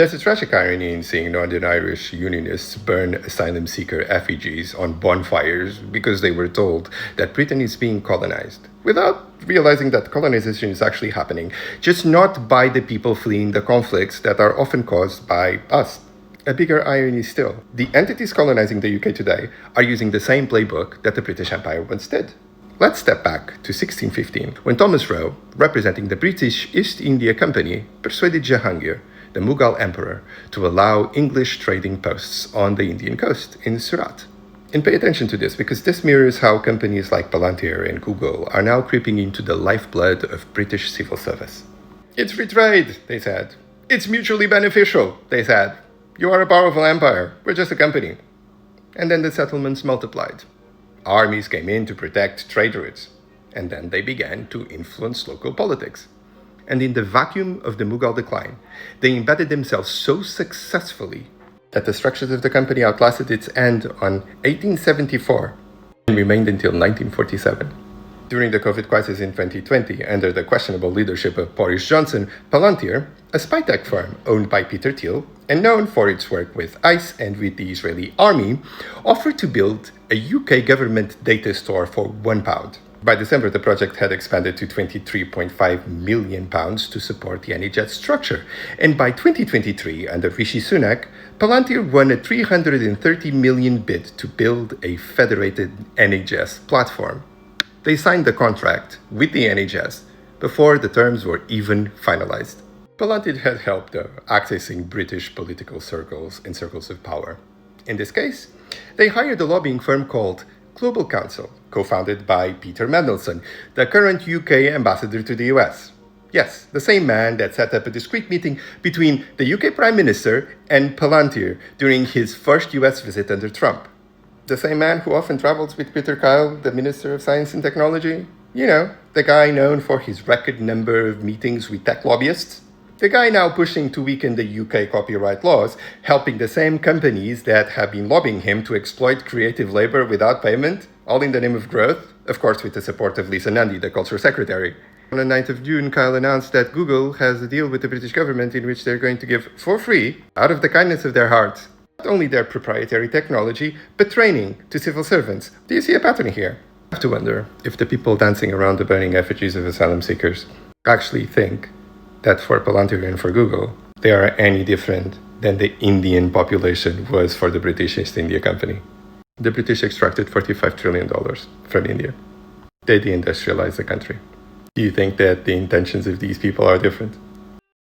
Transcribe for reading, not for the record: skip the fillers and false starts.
There's a tragic irony in seeing Northern Irish unionists burn asylum seeker effigies on bonfires because they were told that Britain is being colonized, without realizing that colonization is actually happening, just not by the people fleeing the conflicts that are often caused by us. A bigger irony still, the entities colonizing the UK today are using the same playbook that the British Empire once did. Let's step back to 1615, when Thomas Roe, representing the British East India Company, persuaded Jahangir, the Mughal emperor, to allow English trading posts on the Indian coast in Surat. And pay attention to this, because this mirrors how companies like Palantir and Google are now creeping into the lifeblood of British civil service. It's free trade, they said. It's mutually beneficial, they said. You are a powerful empire, we're just a company. And then the settlements multiplied. Armies came in to protect trade routes, and then they began to influence local politics. And in the vacuum of the Mughal decline, they embedded themselves so successfully that the structures of the company outlasted its end on 1874 and remained until 1947. During the COVID crisis in 2020, under the questionable leadership of Boris Johnson, Palantir, a spy tech firm owned by Peter Thiel and known for its work with ICE and with the Israeli army, offered to build a UK government data store for £1. By December, the project had expanded to £23.5 million to support the NHS structure. And by 2023, under Rishi Sunak, Palantir won a £330 million bid to build a federated NHS platform. They signed the contract with the NHS before the terms were even finalized. Palantir had help, though, accessing British political circles and circles of power. In this case, they hired a lobbying firm called Global Counsel, co-founded by Peter Mandelson, the current UK ambassador to the US. Yes, the same man that set up a discreet meeting between the UK Prime Minister and Palantir during his first US visit under Trump. The same man who often travels with Peter Kyle, the Minister of Science and Technology. You know, the guy known for his record number of meetings with tech lobbyists. The guy now pushing to weaken the UK copyright laws, helping the same companies that have been lobbying him to exploit creative labor without payment, all in the name of growth, of course with the support of Lisa Nundy, the Culture Secretary. On the 9th of June, Kyle announced that Google has a deal with the British government in which they're going to give for free, out of the kindness of their hearts, not only their proprietary technology, but training to civil servants. Do you see a pattern here? I have to wonder if the people dancing around the burning effigies of asylum seekers actually think that for Palantir and for Google, they are any different than the Indian population was for the British East India Company. The British extracted $45 trillion from India. They deindustrialized the country. Do you think that the intentions of these people are different?